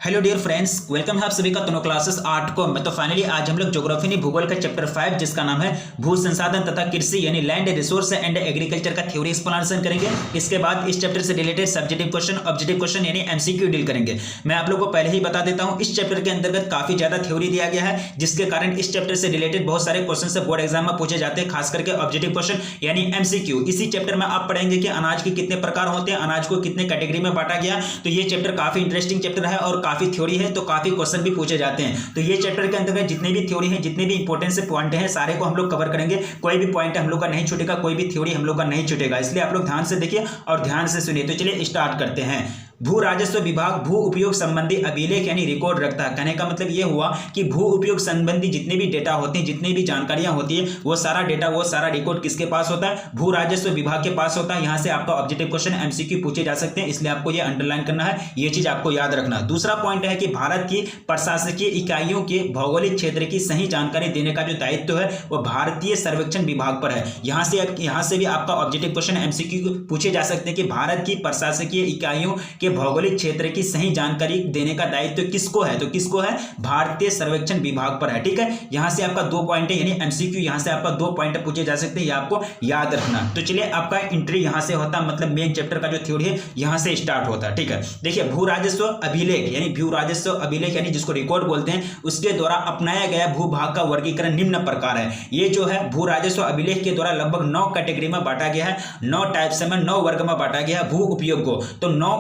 Hello dear friends, welcome है आप सभी का दोनों क्लासेस 8 को में। तो फाइनली आज हम लोग ज्योग्राफी नहीं भूगोल का चैप्टर 5 जिसका नाम है भू संसाधन तथा कृषि यानी लैंड रिसोर्स एंड एग्रीकल्चर का थ्योरी एक्सप्लेनेशन करेंगे। इसके बाद इस चैप्टर से related subjective question, objective question यानी एमसीक्यू डील करेंगे। मैं आप लोगों को पहले ही बता देता हूं, इस चैप्टर के अंतर्गत काफी ज्यादा थ्योरी दिया गया है, जिसके कारण इस चैप्टर से रिलेटेड बहुत सारे क्वेश्चन से बोर्ड एग्जाम में पूछे जाते हैं, खास करके ऑब्जेक्टिव क्वेश्चन यानी एमसीक्यू। इसी चैप्टर में आप पढ़ेंगे कि अनाज के कितने प्रकार होते हैं, अनाज को कितने कैटेगरी में बांटा गया। तो ये चैप्टर काफी इंटरेस्टिंग चैप्टर है और काफी थ्योरी है, तो काफी क्वेश्चन भी पूछे जाते हैं। तो ये चैप्टर के अंतर्गत जितने भी थ्योरी हैं, जितने भी इंपॉर्टेंट से पॉइंट हैं, सारे को हम लोग कवर करेंगे। कोई भी पॉइंट हम लोग का नहीं छूटेगा, कोई भी थ्योरी हम लोग का नहीं छूटेगा, इसलिए आप लोग ध्यान से देखिए और ध्यान से सुनिए। तो चलिए स्टार्ट करते हैं। भू राजस्व विभाग भू उपयोग संबंधी अभिलेख यानी रिकॉर्ड रखता है। कहने का मतलब यह हुआ कि भू उपयोग संबंधी जितने भी डेटा होते हैं, जितनी भी जानकारियां होती है, वो सारा डेटा, वो सारा रिकॉर्ड किसके पास होता है? भू राजस्व विभाग के पास होता है। यहां से आपका ऑब्जेक्टिव क्वेश्चन एमसीक्यू पूछे जा सकते हैं, इसलिए आपको यह अंडरलाइन करना है, यह चीज आपको याद रखना है। दूसरा पॉइंट है कि भारत की प्रशासकीय इकाइयों के भौगोलिक क्षेत्र की सही जानकारी देने का जो दायित्व है वो भारतीय सर्वेक्षण विभाग पर है। यहां से भी आपका ऑब्जेक्टिव क्वेश्चन एमसीक्यू पूछे जा सकते हैं कि भारत की प्रशासकीय इकाइयों के भौगोलिक क्षेत्र की सही जानकारी देने का दायित्व किसको है? तो किसको है? भारतीय सर्वेक्षण विभाग पर है। ठीक है, यहां से आपका 2 पॉइंट है, यानी एमसीक्यू यहां से आपका 2 पॉइंट पूछे जा सकते हैं, ये आपको याद रखना। तो चलिए, आपका एंट्री यहां से होता है, मतलब मेन चैप्टर का जो थ्योरी है यहां से स्टार्ट होता है। ठीक है, देखिए भू राजस्व अभिलेख यानी भू राजस्व अभिलेख यानी जिसको रिकॉर्ड बोलते हैं, उसके द्वारा अपनाया गया भूभाग का वर्गीकरण निम्न प्रकार है। ये जो है भू राजस्व अभिलेख के द्वारा लगभग 9 कैटेगरी में बांटा गया है, 9 टाइप्स में, 9 वर्ग में बांटा गया है भू उपयोग को। तो 9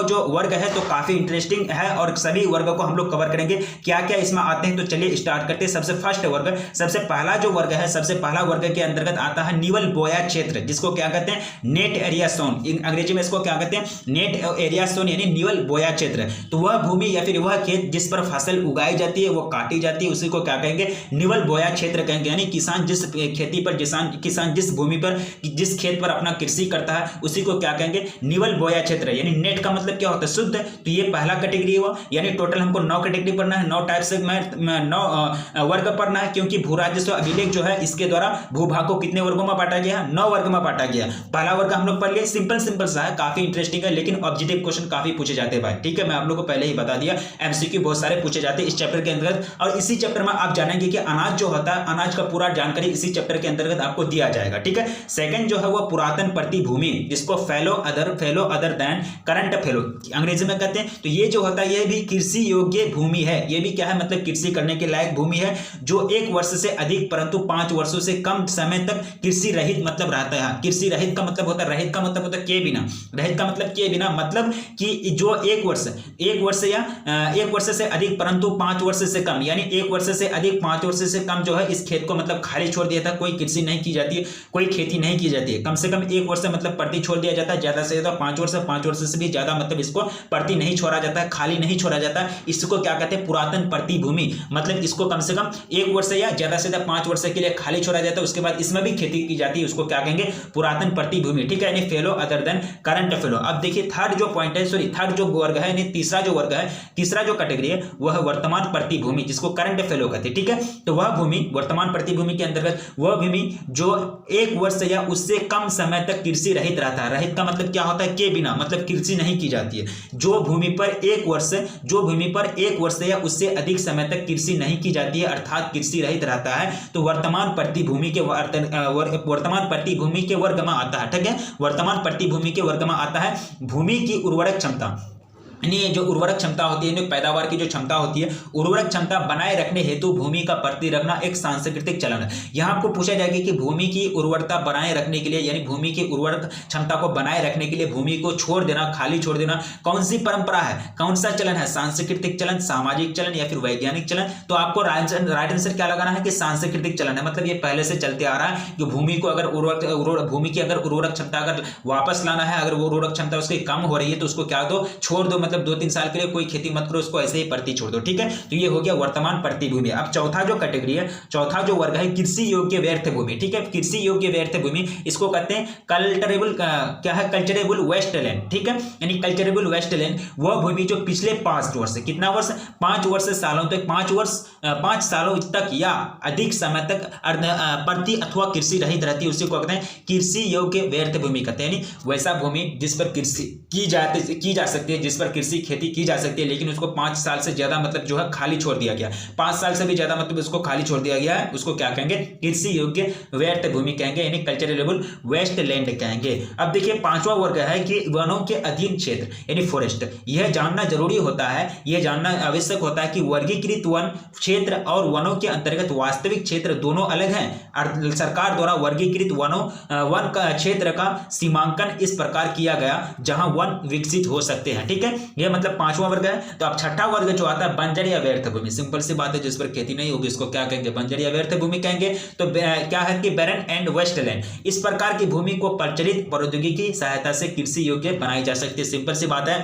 जो वर्ग है तो काफी इंटरेस्टिंग है और सभी वर्ग को हम लोग कवर करेंगे, क्या क्या इसमें आते हैं। तो चलिए स्टार्ट करते हैं। सबसे फर्स्ट वर्ग, सबसे पहला जो वर्ग है, सबसे पहला वर्ग के अंतर्गत आता है निवल बोया क्षेत्र, जिसको क्या कहते हैं? Net area zone. अंग्रेजी में इसको क्या कहते हैं? नेट एरिया जोन यानी निवल बोया क्षेत्र। तो वह भूमि या फिर वह खेत जिस पर फसल उगाई जाती है, वो काटी जाती है, उसी को क्या कहेंगे? निवल बोया क्षेत्र कहेंगे। यानी किसान जिस खेती पर, किसान जिस भूमि पर, जिस खेत पर अपना कृषि करता है, उसी को क्या कहेंगे? निवल बोया क्षेत्र। यानी नेट का मतलब क्या होता है? शुद्ध। तो ये पहला कैटेगरी हुआ, यानी टोटल हमको 9 कैटेगरी पढ़ना है, 9 टाइप से 9 वर्ग पढ़ना है, क्योंकि भू राजस्व अभिलेख जो है इसके द्वारा भूभाग को कितने वर्गों में बांटा गया? 9 वर्ग में बांटा गया। पहला वर्ग हम लोग पढ़ लिए, सिंपल सा है, काफी इंटरेस्टिंग है, लेकिन ऑब्जेक्टिव क्वेश्चन काफी पूछे जाते हैं भाई। ठीक है, मैं आप लोग को पहले ही बता दिया, एमसीक्यू बहुत सारे पूछे जाते हैं इस चैप्टर के अंतर्गत। और इसी चैप्टर में आप जानेंगे कि अनाज जो होता है, अनाज का पूरा जानकारी इसी चैप्टर के अंतर्गत आपको दिया जाएगा। ठीक है, सेकंड जो है वो पुरातन प्रतिभूमि, जिसको fellow other than current fellow अंग्रेजी में कहते हैं। तो ये जो होता है ये भी कृषि योग्य भूमि है। ये भी क्या है? मतलब कृषि करने के लायक भूमि है, जो 1 वर्ष से अधिक परंतु 5 वर्षों से कम समय तक कृषि रहित मतलब रहता है। कृषि रहित का मतलब होता है, रहित का मतलब होता है के बिना, रहित का मतलब के बिना, मतलब कि जो 1 वर्ष या 1 वर्ष से अधिक परंतु 5 वर्ष से कम, यानी 1 वर्ष से अधिक 5 वर्ष से कम जो है इस खेत को मतलब खाली छोड़ दिया था, कोई कृषि नहीं की जाती है, कोई खेती नहीं की जाती है। कम से कम 1 वर्ष मतलब प्रति छोड़ दिया जाता है, ज्यादा से ज्यादा 5 वर्ष से भी ज्यादा मतलब इसको प्रति नहीं छोड़ा जाता है, खाली नहीं छोड़ा जाता है। इसको क्या कहते हैं? पुरातन प्रतिभूमि। मतलब इसको कम से कम 1 वर्ष या ज्यादा से ज्यादा 5 वर्ष के लिए खाली छोड़ा जाता है, उसके बाद इसमें भी खेती की जाती है, उसको क्या कहेंगे? पुरातन प्रतिभूमि। ठीक है, यानी fellow other than current fellow. अब देखिए थर्ड जो पॉइंट है, सॉरी थर्ड जो वर्ग है, यानी तीसरा जो वर्ग है, तीसरा जो कैटेगरी है वह वर्तमान प्रतिभूमि, जिसको करंट फेलो कहते हैं। ठीक है, तो वह भूमि, वर्तमान प्रतिभूमि के अंतर्गत वह भूमि जो 1 वर्ष या उससे कम समय तक कृषि रहित रहता है। रहित का मतलब क्या होता है? के बिना, मतलब कृषि नहीं की जाती है। जो भूमि पर 1 वर्ष या उससे अधिक समय तक कृषि नहीं की जाती है, अर्थात कृषि रहित रहता है, तो वर्तमान प्रतिभूमि के वर्ग में आता है। ठीक है, वर्तमान प्रतिभूमि के वर्ग में आता है भूमि की उर्वरक क्षमता, यानी जो उर्वरक क्षमता होती है, पैदावार की जो क्षमता होती है, उर्वरक क्षमता बनाए रखने हेतु भूमि का प्रति रखना एक सांस्कृतिक चलन है। यहां आपको पूछा जाएगा कि भूमि की उर्वरता बनाए रखने के लिए, यानी भूमि की उर्वरक क्षमता को बनाए रखने के लिए भूमि को छोड़ देना, खाली छोड़ देना, कौन सी परंपरा है, कौन सा चलन है? सांस्कृतिक चलन, सामाजिक चलन या फिर वैज्ञानिक चलन? तो आपको राइट आंसर क्या लगाना है कि सांस्कृतिक चलन है। मतलब ये पहले से चलते आ रहा है कि भूमि को अगर भूमि की अगर उर्वरक क्षमता अगर वापस लाना है, अगर वो उर्वरक क्षमता उसकी कम हो रही है, तो उसको क्या दो? छोड़ दो, मतलब 2-3 साल के लिए कोई खेती मत करो, उसको ऐसे ही प्रति छोड़ दो। ठीक है, तो ये हो गया वर्तमान प्रतिभूमि। अब चौथा जो कैटेगरी है, चौथा जो वर्ग है कृषि योग्य व्यर्थ भूमि। ठीक है, कृषि योग्य व्यर्थ भूमि, इसको कहते हैं कल्चरेबल, क्या है? Culturable wasteland. ठीक है, यानी कल्चरेबल वेस्टलैंड वह भूमि जो पिछले 5 वर्ष, कितना वर्ष? 5 वर्ष सालों तक, 5 सालों तक या अधिक समय तक प्रति अथवा कृषि रहित रहती है, उसी को कहते हैं कृषि योग्य व्यर्थ भूमि कहते हैं। यानी वैसा भूमि जिस पर कृषि की जा सकती है, जिस पर कृषि खेती की जा सकती है, लेकिन उसको 5 साल से ज्यादा मतलब जो है खाली छोड़ दिया गया, 5 साल से भी ज्यादा मतलब उसको खाली छोड़ दिया गया है, उसको क्या कहेंगे, कृषि योग्य व्यर्थ भूमि कहेंगे, यानी कल्चरेबल वेस्ट लैंड कहेंगे। अब देखिए पांचवा वर्ग है कि वनों के अधीन क्षेत्र यानी फॉरेस्ट। यह जानना जरूरी होता है, यह जानना आवश्यक होता है कि वर्गीकृत वन क्षेत्र और वनों के अंतर्गत वास्तविक क्षेत्र दोनों अलग हैं। सरकार द्वारा वर्गीकृत वन का क्षेत्र का सीमांकन इस प्रकार किया गया जहां वन विकसित हो सकते हैं। ठीक है, यह मतलब पांचवा वर्ग है। तो अब छठा वर्ग जो आता है बंजर या व्यर्थ भूमि, सिंपल सी बात है, जिस पर खेती नहीं होगी इसको क्या कहेंगे, बंजर या व्यर्थ भूमि कहेंगे। तो क्या है कि बैरन एंड वेस्टलैंड, इस प्रकार की भूमि को प्रचलित प्रौद्योगिकी की सहायता से कृषि योग्य बनाई जा सकती है। सिंपल सी बात है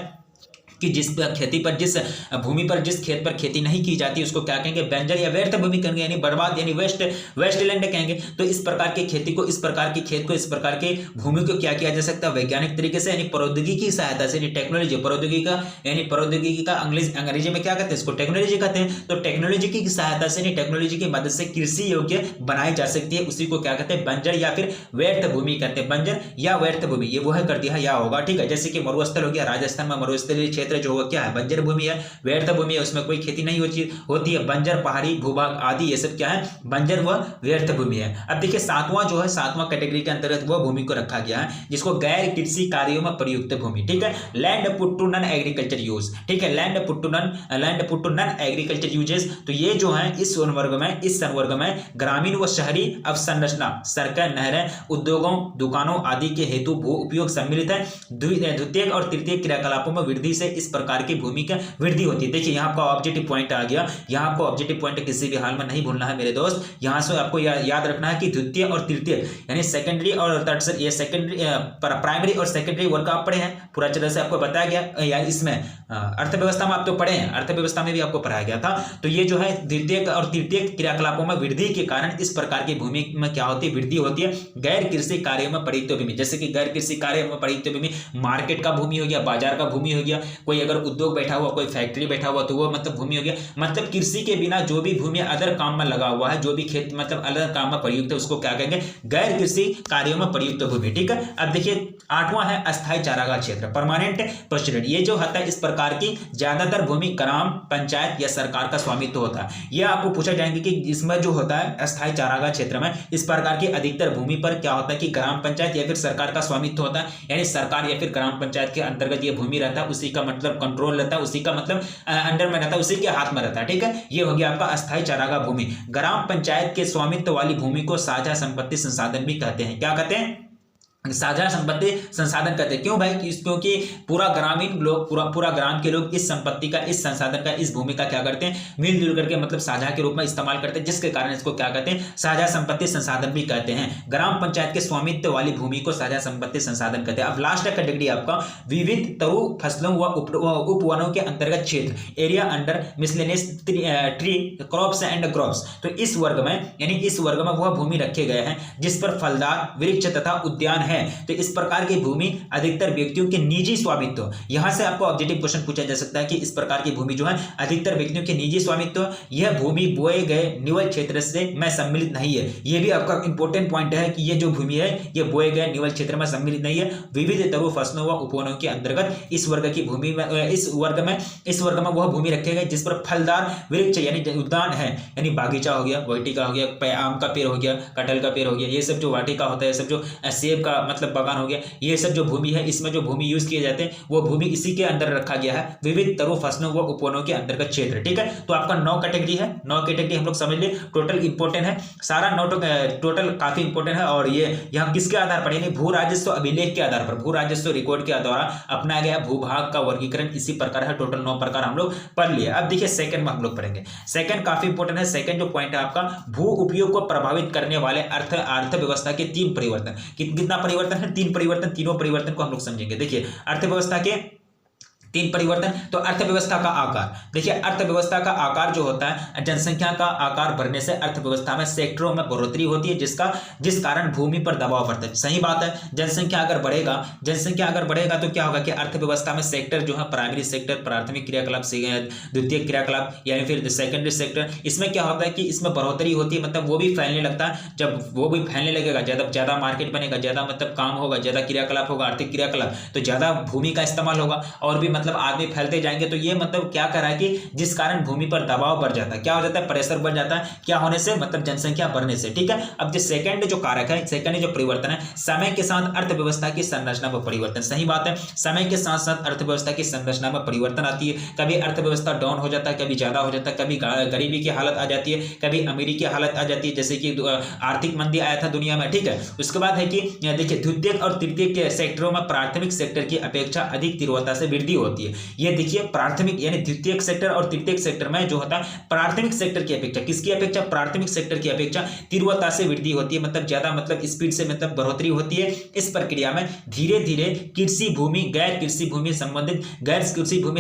कि जिस खेती पर, जिस भूमि पर, जिस खेत पर खेती नहीं की जाती उसको क्या कहेंगे, बंजर या व्यर्थ भूमि कहेंगे, यानी बर्बाद यानी वेस्टलैंड कहेंगे। तो इस प्रकार के खेती को, इस प्रकार के खेत को, इस प्रकार के भूमि को क्या किया जा सकता है, वैज्ञानिक तरीके से यानी प्रौद्योगिकी की सहायता से, यानी टेक्नोलॉजी, प्रौद्योगिकी का अंग्रेजी में क्या कहते हैं, इसको टेक्नोलॉजी कहते हैं। तो टेक्नोलॉजी की सहायता से, यानी टेक्नोलॉजी की मदद से कृषि योग्य बनाई जा सकती है, उसी को क्या कहते हैं, बंजर या फिर व्यर्थ भूमि कहते हैं। बंजर या व्यर्थ भूमि, ये वो है कर दिया या होगा। ठीक है, जैसे कि मरुस्थल हो गया, राजस्थान में मरुस्थलीय क्षेत्र जो होगा क्या है, बंजर भूमि है। व्यर्थ भूमि है, उसमें कोई खेती नहीं होती है। बंजर पहाड़ी भूभाग आदि ये सब क्या है, बंजर व व्यर्थ भूमि है। अब देखिए सातवां जो है, सातवां कैटेगरी के अंतर्गत वह भूमि को रखा गया है जिसको गैर कृषि कार्यों में प्रयुक्त भूमि। ठीक है, land put to non agriculture use. ठीक है, land put to non agriculture uses. तो ये जो है इस संवर्ग में ग्रामीण व शहरी अवसंरचना, सड़कें, नहरें, उद्योगों, दुकानों आदि के हेतु भू उपयोग सम्मिलित है। द्वितीयक और तृतीयक क्रियाकलापों में वृद्धि से इस प्रकार की भूमि का वृद्धि होती है। देखिए यहाँ आपका ऑब्जेक्टिव पॉइंट आ गया, यहाँ आपको ऑब्जेक्टिव पॉइंट किसी भी हाल में नहीं भूलना है मेरे दोस्त। यहाँ से आपको याद रखना है कि द्वितीय और तृतीय यानी सेकेंडरी और टर्सरी, ये सेकेंडरी प्राइमरी और सेकेंडरी वर्ग आप पढ़े हैं, पूरा तरह से आपको बताया गया। या इसमें अर्थव्यवस्था में आप तो पढ़े हैं, अर्थव्यवस्था में भी आपको पढ़ाया गया था। तो ये जो है द्वितीय और तृतीय क्रियाकलापों में वृद्धि के कारण इस प्रकार की भूमि में क्या होती है, वृद्धि होती है। गैर कृषि कार्यों में प्रयुक्त भूमि, जैसे कि गैर कृषि कार्य में प्रयुक्त भूमि मार्केट का भूमि हो गया, बाजार का भूमि हो गया, कोई अगर उद्योग बैठा हुआ, कोई फैक्ट्री बैठा हुआ तो वो मतलब भूमि हो गया। मतलब कृषि के बिना जो भी भूमि अदर काम में लगा हुआ है, जो भी खेत मतलब अलग काम में प्रयुक्त है, उसको क्या कहेंगे, गैर कृषि कार्यों में प्रयुक्त भूमि। ठीक है, अब देखिए आठवां है अस्थायी चारागाह क्षेत्र, परमानेंट पेस्टूरेट। ये जो होता है इस प्रकार की ज्यादातर भूमि ग्राम पंचायत या सरकार का स्वामित्व होता है। ये आपको पूछा जाएंगे कि इसमें जो होता है अस्थायी चारागाह क्षेत्र में इस प्रकार की अधिकतर भूमि पर क्या होता है कि ग्राम पंचायत या फिर सरकार का स्वामित्व होता है, यानी सरकार या फिर ग्राम पंचायत के अंतर्गत ये भूमि रहता है, उसी का मतलब कंट्रोल रहता है, उसी का मतलब अंडर में रहता है, उसी के हाथ में रहता है। ठीक है, ये हो गया आपका अस्थायी चारागाह भूमि। ग्राम पंचायत के स्वामित्व वाली भूमि को साझा संपत्ति संसाधन भी कहते हैं। क्या कहते हैं, साझा संपत्ति संसाधन कहते हैं। क्यों भाई, क्योंकि पूरा ग्रामीण लोग, पूरा ग्राम के लोग इस संपत्ति का, इस संसाधन का, इस भूमि का क्या करते हैं, मिलजुल करके मतलब साझा के रूप में इस्तेमाल करते हैं, जिसके कारण इसको क्या कहते हैं, साझा संपत्ति संसाधन भी कहते हैं। ग्राम पंचायत के स्वामित्व वाली भूमि को साझा संपत्ति संसाधन कहते हैं। अब लास्ट कैटेगरी आपका विविध तरु फसलों व उपवनों के अंतर्गत क्षेत्र, area under miscellaneous tree crops and crops. तो इस वर्ग में, यानी इस वर्ग में वह भूमि रखे गए हैं जिस पर फलदार वृक्ष तथा उद्यान है। तो इस प्रकार की भूमि अधिकतर व्यक्तियों के निजी स्वामित्व, यहां से आपको ऑब्जेक्टिव क्वेश्चन पूछा जा सकता है कि इस प्रकार की भूमि जो है अधिकतर व्यक्तियों के निजी स्वामित्व, यह भूमि बोए गए निवल क्षेत्र से में सम्मिलित नहीं है। यह भी आपका इंपॉर्टेंट पॉइंट है कि यह जो भूमि है यह बोए गए निवल क्षेत्र में सम्मिलित नहीं है। विविध तरु फसलों व उपवनों के अंतर्गत इस वर्ग की भूमि में, इस वर्ग में वह भूमि रखे गए जिस पर फलदार वृक्ष यानी उद्यान है, यानी बागीचा हो गया, वाटिका हो गया, आम का पेड़ हो गया, कटहल का पेड़ हो गया, ये सब जो वाटिका होता है, ये सब जो सेब का मतलब बागान हो गया, ये सब जो भूमि है, इसमें जो भूमि यूज किए जाते हैं वो भूमि इसी के अंदर रखा गया है, विविध तरु फसलों व उपवनों के अंतर्गत क्षेत्र। ठीक है, तो आपका 9 कैटेगरी है, 9 कैटेगरी हम लोग समझ लिए, टोटल इंपोर्टेंट है सारा, टोटल काफी इंपोर्टेंट है। और ये यहाँ किसके आधार पर, यानी भू राजस्व अभिलेख के आधार पर, भू राजस्व रिकॉर्ड के द्वारा अपनाया गया भूभाग का वर्गीकरण इसी प्रकार है। टोटल 9 प्रकार हम लोग पढ़ लिए। अब देखिए सेकंड में हम लोग पढ़ेंगे। सेकंड काफी इंपोर्टेंट है। सेकंड जो पॉइंट है आपका, भू उपयोग को प्रभावित करने वाले अर्थव्यवस्था के 3 परिवर्तन। कितना परिवर्तन है, 3 परिवर्तन। तीनों परिवर्तन को हम लोग समझेंगे। देखिए अर्थव्यवस्था के 3 परिवर्तन। तो अर्थव्यवस्था का आकार, देखिए अर्थव्यवस्था का आकार जो होता है, जनसंख्या का आकार बढ़ने से अर्थव्यवस्था में सेक्टरों में बढ़ोतरी होती है, जिस कारण भूमि पर दबाव पड़ता है। सही बात है, जनसंख्या अगर बढ़ेगा तो क्या होगा कि अर्थव्यवस्था में सेक्टर जो है, प्राइमरी सेक्टर, प्राथमिक क्रियाकलाप, द्वितीय क्रियाकलाप यानी फिर सेकेंडरी सेक्टर, इसमें क्या होता है कि इसमें बढ़ोतरी होती है, मतलब वो भी फैलने लगता है। जब वो भी फैलने लगेगा, ज्यादा मार्केट बनेगा, ज्यादा मतलब काम होगा, ज्यादा क्रियाकलाप होगा, आर्थिक क्रियाकलाप, तो ज्यादा भूमि का इस्तेमाल होगा और भी मतलब आदमी फैलते जाएंगे तो ये मतलब क्या कर रहा है कि जिस कारण भूमि पर दबाव बढ़ जाता है, क्या हो जाता है, प्रेशर बढ़ जाता है, क्या होने से, मतलब जनसंख्या बढ़ने से। ठीक है, अब जो सेकंड जो कारक है, सेकंड जो परिवर्तन है, समय के साथ अर्थव्यवस्था की संरचना में परिवर्तन। सही बात है, समय के साथ साथ अर्थव्यवस्था की संरचना में परिवर्तन आती है। कभी अर्थव्यवस्था डाउन हो जाता है, कभी ज्यादा हो जाता है, कभी गरीबी की हालत आ जाती है, कभी अमीरी की हालत आ जाती है, जैसे कि आर्थिक मंदी आया था दुनिया में। ठीक है, उसके बाद है कि देखिए द्वितीयक और तृतीयक के सेक्टरों में प्राथमिक सेक्टर की अपेक्षा अधिक तीव्रता से वृद्धि होती है। ये देखिए प्राथमिक यानी द्वितीयक सेक्टर और तृतीयक सेक्टर में जो होता है प्राथमिक सेक्टर की अपेक्षा, किसकी अपेक्षा, प्राथमिक सेक्टर की अपेक्षा तीव्रता से वृद्धि होती है, मतलब ज्यादा, मतलब स्पीड से मतलब बढ़ोतरी होती है। इस प्रक्रिया में धीरे धीरे कृषि भूमि गैर कृषि भूमि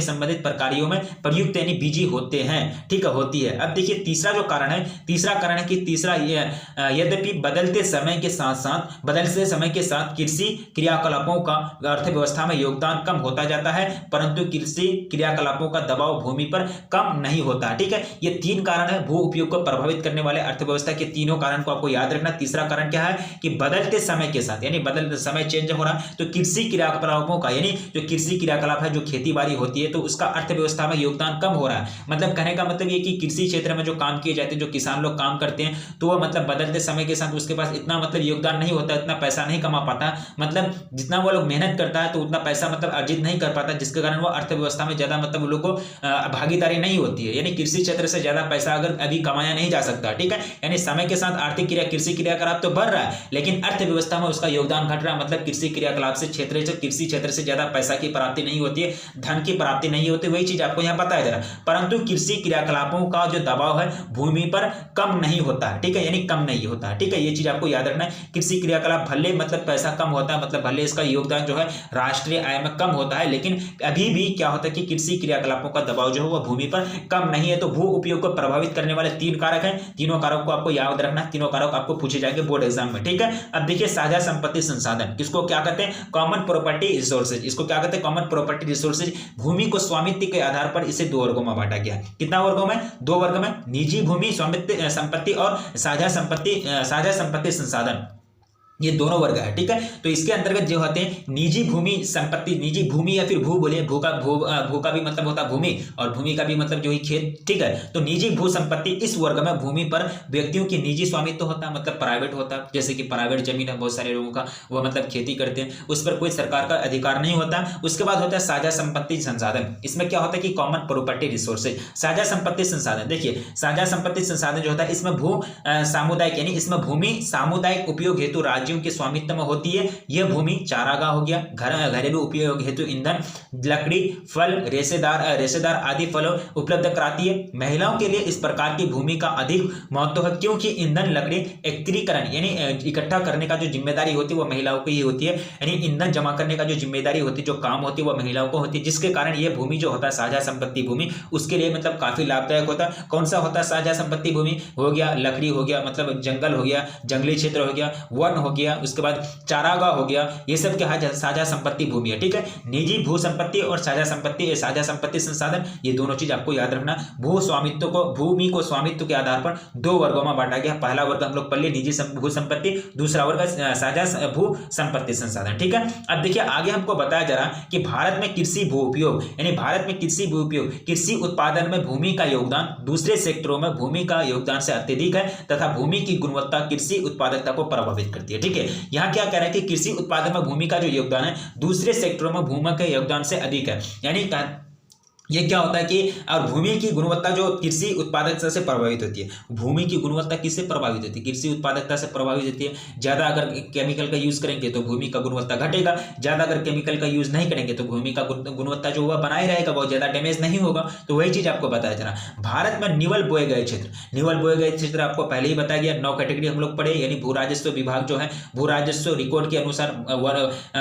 संबंधित प्रकारों में प्रयुक्त यानी बिजी होते हैं। ठीक है, होती है। अब देखिए तीसरा जो कारण है, तीसरा कारण है कि तीसरा यद्यपि बदलते समय के साथ कृषि क्रियाकलापों का अर्थव्यवस्था में योगदान कम होता जाता है, परंतु कृषि क्रियाकलापों का दबाव भूमि पर कम नहीं होता। ठीक है, ये तीन कारण है भू उपयोग को प्रभावित करने वाले अर्थव्यवस्था के, तीनों कारण को आपको याद रखना। तीसरा कारण क्या है कि बदलते समय के साथ, यानी बदलते समय चेंज हो रहा है तो कृषि क्रियाकलापों का, यानी जो कृषि क्रियाकलाप है, जो खेती बाड़ी होती है, तो उसका अर्थव्यवस्था में योगदान कम हो रहा है। मतलब कहने का मतलब ये कि कृषि क्षेत्र में जो काम किए जाते हैं, जो किसान लोग काम करते हैं, तो वो मतलब बदलते समय के साथ उसके पास इतना मतलब योगदान नहीं होता, इतना पैसा नहीं कमा पाता, मतलब जितना वो लोग मेहनत करता है तो उतना पैसा मतलब अर्जित नहीं कर पाता, जिसके कारण वो अर्थव्यवस्था में ज्यादा मतलब लोग को भागीदारी नहीं होती है, यानी कृषि क्षेत्र से ज्यादा पैसा अगर अभी कमाया नहीं जा सकता। ठीक है, यानी समय के साथ आर्थिक क्रिया कृषि क्रियाकलाप तो बढ़ रहा है, लेकिन अर्थव्यवस्था में उसका योगदान घट रहा है, मतलब कृषि क्रियाकलाप से कृषि क्षेत्र से ज्यादा पैसा की प्राप्ति नहीं होती है, धन की प्राप्ति नहीं होती, वही चीज आपको यहाँ बताया जा रहा है। परंतु कृषि क्रियाकलापों का जो दबाव है भूमि पर कम नहीं होता है। ठीक है, यानी कम नहीं होता है। ठीक है, ये चीज आपको याद रखना है। कृषि क्रियाकलाप भले मतलब पैसा कम होता है, मतलब भले इसका योगदान जो है राष्ट्रीय आय में कम होता है, लेकिन अभी भी क्या होता है कि कृषि क्रियाकलापों का दबाव जो है वह भूमि पर कम नहीं है। तो भू उपयोग को प्रभावित करने वाले तीन कारक हैं, तीनों कारक को आपको याद रखना, तीनों कारक आपको पूछे जाएंगे बोर्ड एग्जाम में। ठीक है, अब देखिए साझा संपत्ति संसाधन, किसको क्या कहते हैं, कॉमन प्रॉपर्टी रिसोर्सेज, इसको क्या कहते हैं, कॉमन प्रॉपर्टी रिसोर्सेज। भूमि को स्वामित्व के आधार पर इसे दो वर्गों में बांटा गया। कितना वर्गों में, दो वर्ग में, निजी भूमि स्वामित्व संपत्ति और साझा संपत्ति संसाधन, ये दोनों वर्ग है। ठीक है, तो इसके अंतर्गत जो होते हैं निजी भूमि संपत्ति, निजी भूमि या फिर भू बोलिए, भू का भी मतलब होता है भूमि, और भूमि का भी मतलब जो ही खेत। ठीक है, तो निजी भू संपत्ति, इस वर्ग में भूमि पर व्यक्तियों की निजी स्वामित्व होता है, मतलब प्राइवेट होता है, जैसे कि प्राइवेट जमीन है बहुत सारे लोगों का, वो मतलब खेती करते हैं, उस पर कोई सरकार का अधिकार नहीं होता। उसके बाद होता है साझा संपत्ति संसाधन, इसमें क्या होता है कि कॉमन प्रॉपर्टी रिसोर्सेज। साझा संपत्ति संसाधन, देखिए साझा संपत्ति संसाधन जो होता है इसमें भू सामुदायिक, यानी इसमें भूमि सामुदायिक उपयोग हेतु राज्यों के स्वामित्व में होती है। यह भूमि चारागाह हो गया, घरेलू उपयोग हेतु ईंधन, लकड़ी, फल, रेशेदार आदि फल उपलब्ध कराती है। महिलाओं के लिए इस प्रकार की भूमि का अधिक महत्व है, क्योंकि ईंधन, लकड़ी एकत्रीकरण यानी इकट्ठा करने का जो जिम्मेदारी होती है वो महिलाओं की ही होती है, यानी ईंधन जमा करने का जो जिम्मेदारी होती है, जो काम होती है वो महिलाओं को होती है, जिसके कारण यह भूमि जो होता है साझा संपत्ति भूमि उसके लिए मतलब काफी लाभदायक होता है। कौन सा होता है साझा संपत्ति भूमि, हो गया लकड़ी हो गया, मतलब जंगल हो गया, जंगली क्षेत्र हो गया, वन हो गया, उसके बाद चारागाह हो गया, ये सब क्या है साझा संपत्ति भूमि है। ठीक है, निजी भू संपत्ति और साझा संपत्ति संसाधन, ये दोनों चीज आपको याद रखना। भू स्वामित्व को, भूमि को स्वामित्व के आधार पर दो वर्गों में बांटा गया। पहला वर्ग हम लोग पढ़ लिए निजी भू संपत्ति, दूसरा वर्ग साझा भू संपत्ति संसाधन। ठीक है, अब देखिए आगे हमको बताया जा रहा कि भारत में कृषि भू उपयोग, यानी भारत में कृषि भू उपयोग, कृषि उत्पादन में भूमि का योगदान दूसरे सेक्टरों में भूमि का योगदान से अत्यधिक है, तथा भूमि की गुणवत्ता कृषि उत्पादकता को प्रभावित करती है। ठीक है, यहाँ क्या कह रहा है कि कृषि उत्पादन में भूमि का जो योगदान है दूसरे सेक्टरों में भूमि के योगदान से अधिक है। यानी ये क्या होता है कि और भूमि की गुणवत्ता जो कृषि उत्पादकता से प्रभावित होती है, भूमि की गुणवत्ता किससे प्रभावित होती है, कृषि उत्पादकता से प्रभावित होती है। ज्यादा अगर केमिकल का यूज करेंगे तो भूमि का गुणवत्ता घटेगा, ज्यादा अगर केमिकल का यूज नहीं करेंगे तो भूमि का गुणवत्ता जो हुआ बनाए रहेगा, बहुत ज्यादा डैमेज नहीं होगा। तो वही चीज आपको बताया जा रहा। भारत में निवल बोए गए क्षेत्र आपको पहले ही बताया गया, 9 कैटेगरी हम लोग पढ़े, यानी भू राजस्व विभाग जो है भू राजस्व रिकॉर्ड के अनुसार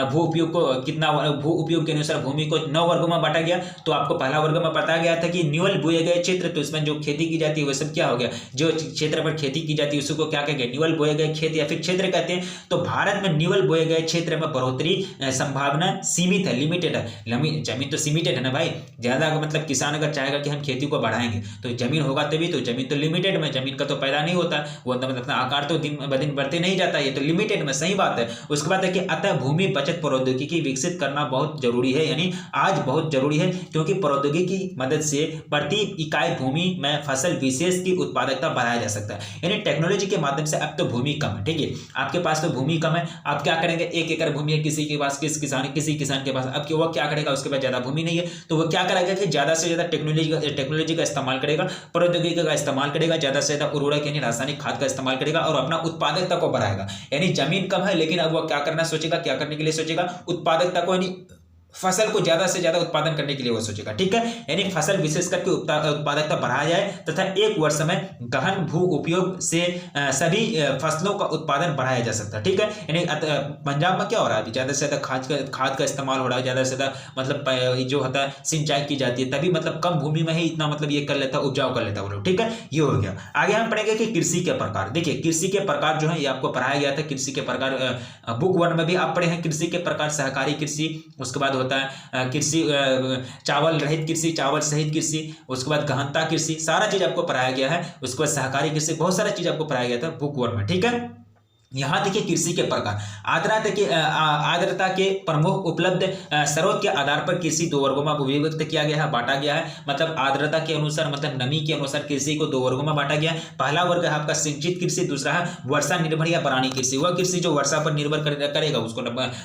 भू उपयोग को कितना, भू उपयोग के अनुसार भूमि को 9 वर्गों में बांटा गया। तो आपको पहला पहला वर्ग में बताया गया था कि न्यूनल बोए गए क्षेत्र, तो इसमें जो खेती की जाती है वह सब क्या हो गया, जो क्षेत्र पर खेती की जाती है उसको क्या कहेंगे, न्यूनल बोए गए खेत या फिर क्षेत्र कहते हैं। तो भारत में न्यूनल बोए गए क्षेत्र में बढ़ोतरी संभावना सीमित है, लिमिटेड है। जमीन तो सीमिटेड है ना भाई, ज्यादा मतलब किसान अगर चाहेगा कि हम खेती को बढ़ाएंगे तो जमीन होगा तभी, तो जमीन तो लिमिटेड में, जमीन का तो पैदा नहीं होता, वो मतलब आकार तो दिन ब दिन बढ़ते नहीं जाता, ये तो लिमिटेड में, सही बात है। उसके बाद है कि अतः भूमि बचत प्रौद्योगिकी विकसित करना बहुत जरूरी है, यानी आज बहुत जरूरी है, क्योंकि प्रौद्योगिकी की मदद से प्रति इकाई भूमि में फसल विशेष की उत्पादकता बढ़ाया जा सकता है। यानी टेक्नोलॉजी के माध्यम से अब तो भूमि कम है, ठीक है, आपके पास तो भूमि कम है, आप क्या करेंगे, 1 एकड़ भूमि है किसी के पास, किसी किसान के पास, अब वो क्या करेगा, उसके पास ज्यादा भूमि नहीं है, तो वो क्या करेगा कि ज्यादा से ज्यादा टेक्नोलॉजी का इस्तेमाल करेगा, प्रौद्योगिकी का इस्तेमाल करेगा, ज्यादा से ज्यादा उर्वरक यानी रासायनिक खाद का इस्तेमाल करेगा और अपना उत्पादकता को बढ़ाएगा। यानी जमीन कम है लेकिन अब वो क्या करना सोचेगा, क्या करने के लिए सोचेगा, उत्पादकता को, यानी फसल को ज्यादा से ज्यादा उत्पादन करने के लिए वो सोचेगा, ठीक है। यानी फसल विशेष करके उत्पादकता बढ़ाया जाए तथा एक वर्ष में गहन भू उपयोग से सभी फसलों का उत्पादन बढ़ाया जा सकता है, ठीक है। यानी पंजाब में क्या हो रहा है, अभी ज्यादा से ज्यादा खाद का इस्तेमाल हो रहा है, ज्यादा से ज्यादा मतलब जो होता है सिंचाई की जाती है, तभी मतलब कम भूमि में ही इतना मतलब ये कर लेता है, उपजाऊ कर लेता है वो लोग, ठीक है। ये हो गया। आगे हम पढ़ेंगे कि कृषि के प्रकार। देखिए कृषि के प्रकार जो है ये आपको पढ़ाया गया था, कृषि के प्रकार बुक 1 में भी आप पढ़े हैं। कृषि के प्रकार सहकारी कृषि, उसके बाद होता है कृषि चावल रहित कृषि, चावल सहित कृषि, उसके बाद गहनता कृषि, सारा चीज आपको पढ़ाया गया है। उसके बाद सहकारी कृषि, बहुत सारा चीज आपको पढ़ाया गया था बुक 1 में, ठीक है। यहाँ देखिए कृषि के प्रकार, आर्द्रता के प्रमुख उपलब्ध स्रोत के आधार पर कृषि 2 वर्गों में विभक्त किया गया है, बांटा गया है। मतलब आर्द्रता के अनुसार, मतलब नमी के अनुसार कृषि को 2 वर्गों में बांटा गया है। पहला वर्ग है आपका सिंचित कृषि, दूसरा है वर्षा निर्भर या बरानी कृषि। वह कृषि जो वर्षा पर निर्भर करेगा उसको